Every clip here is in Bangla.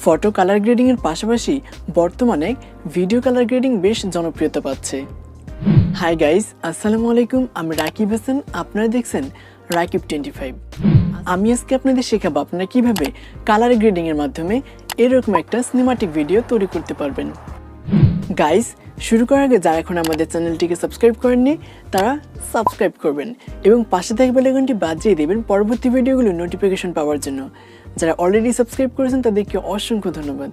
ফটো কালার গ্রেডিং এর পাশাপাশি বর্তমানে ভিডিও কালার গ্রেডিং বেশ জনপ্রিয়তা পাচ্ছে। হাই গাইস, আসসালামু আলাইকুম। আমি রাকিব হাসান, আপনারা দেখছেন রাকিব.25। আমি আজকে আপনাদের শেখাবো আপনারা কিভাবে কালার গ্রেডিং এর মাধ্যমে এরকম একটা সিনেমাটিক ভিডিও তৈরি করতে পারবেন। গাইস, শুরু করার আগে যারা এখন আমাদের চ্যানেলটিকে সাবস্ক্রাইব করেননি তারা সাবস্ক্রাইব করবেন এবং পাশে থাকা বেল আইকনটি বাজিয়ে দেবেন পরবর্তী ভিডিওগুলোর নোটিফিকেশন পাওয়ার জন্য। যারা অলরেডি সাবস্ক্রাইব করেছেন তাদেরকে অসংখ্য ধন্যবাদ।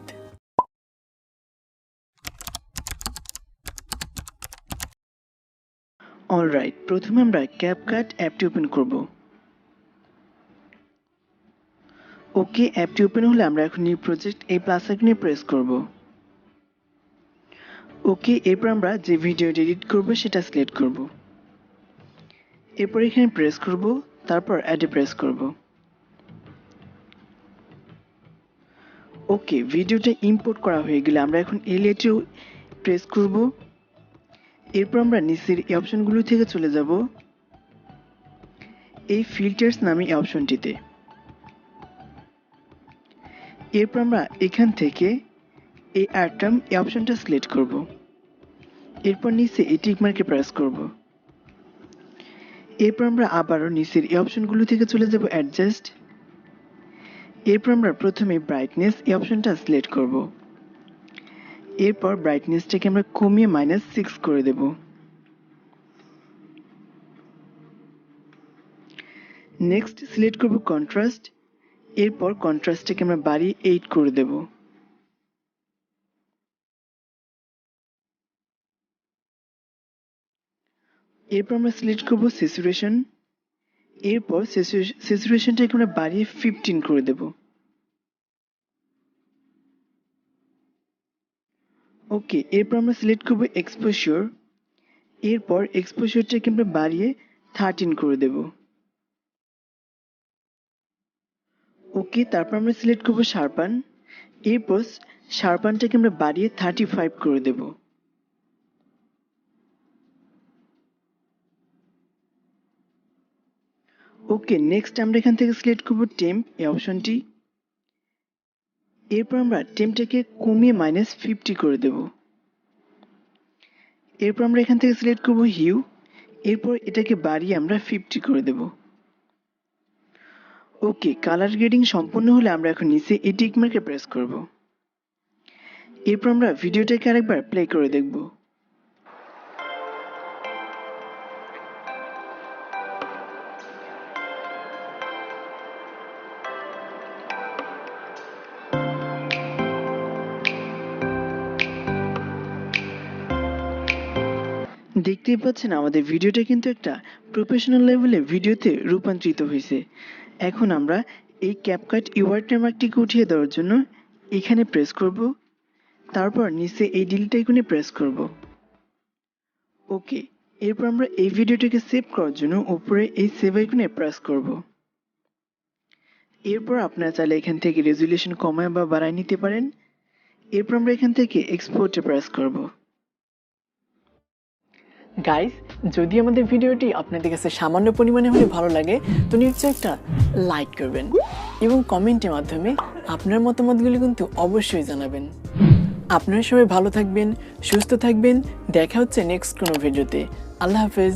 অলরাইট, প্রথমে আমরা ক্যাপকাট অ্যাপটি ওপেন করব। ওকে, অ্যাপটি ওপেন হলে আমরা এখন নিউ প্রজেক্ট এই প্লাস আইকনে প্রেস করব। ওকে, এরপর আমরা যে ভিডিওটি এডিট করব সেটা সিলেক্ট করব। এরপর এখানে প্রেস করব, তারপর অ্যাডে প্রেস করব। ওকে, ভিডিওটা ইম্পোর্ট করা হয়ে গেলে আমরা এখন এই লেয়ারটিও প্রেস করব। এরপর আমরা নিচের এই অপশনগুলো থেকে চলে যাব এই ফিল্টার্স নামে এই অপশনটিতে। এরপর আমরা এখান থেকে এই অ্যাটম এই অপশনটা সিলেক্ট করব। এরপর নিচে এই টিক মার্কে প্রেস করব। এরপর আমরা আবারও নিচের এই অপশনগুলো থেকে চলে যাব অ্যাডজাস্ট। এরপর আমরা প্রথমে ব্রাইটনেস এই অপশনটা সিলেক্ট করব। এরপর ব্রাইটনেসটাকে আমরা কমিয়ে -6 করে দেব। নেক্সট সিলেক্ট করব কন্ট্রাস্ট। এরপর কন্ট্রাস্টটাকে আমরা বাড়িয়ে 8 করে দেব। এরপর আমরা সিলেক্ট করব স্যাচুরেশন। এরপর স্যাচুরেশনটাকে আমরা বাড়িয়ে 15 করে দেব। ওকে, এরপর আমরা সিলেক্ট করব এক্সপোজার। এরপর এক্সপোজারটাকে আমরা বাড়িয়ে 13 করে দেব। ওকে, তারপর আমরা সিলেক্ট করব শার্পান। এরপর শার্পানটাকে আমরা বাড়িয়ে 35 করে দেব। ওকে, নেক্সট আমরা এখান থেকে সিলেক্ট করব টেম্প এই অপশনটি। এরপর আমরা টেম্পটাকে কমিয়ে -50 করে দেব। এরপর আমরা এখান থেকে সিলেক্ট করব হিউ। এরপর এটাকে বাড়িয়ে আমরা 50 করে দেব। ওকে, কালার গ্রেডিং সম্পূর্ণ হলে আমরা এখন নিচে এই টিক মার্কে প্রেস করব। এরপর আমরা ভিডিওটাকে আরেকবার প্লে করে দেখব। দেখতেই পাচ্ছেন আমাদের ভিডিওটা কিন্তু একটা প্রফেশনাল লেভেলে ভিডিওতে রূপান্তরিত হয়েছে। এখন আমরা এই ক্যাপকাট ওয়াটারমার্কটিকে উঠিয়ে দেওয়ার জন্য এখানে প্রেস করব, তারপর নিচে এই ডিলিট আইকনে প্রেস করব। ওকে, এরপর আমরা এই ভিডিওটাকে সেভ করার জন্য উপরে এই সেভ আইকনে প্রেস করব। এরপর আপনারা চাইলে এখান থেকে রেজুলেশন কমায় বা বাড়ায় নিতে পারেন। এরপর আমরা এখান থেকে এক্সপোর্টে প্রেস করব। গাইস, যদি আমাদের ভিডিওটি আপনাদের কাছে সামান্য পরিমাণে হলে ভালো লাগে তো নিশ্চয়ই একটা লাইক করবেন এবং কমেন্টের মাধ্যমে আপনার মতামতগুলি কিন্তু অবশ্যই জানাবেন। আপনারা সবাই ভালো থাকবেন, সুস্থ থাকবেন। দেখা হচ্ছে নেক্সট কোনো ভিডিওতে। আল্লাহ হাফেজ।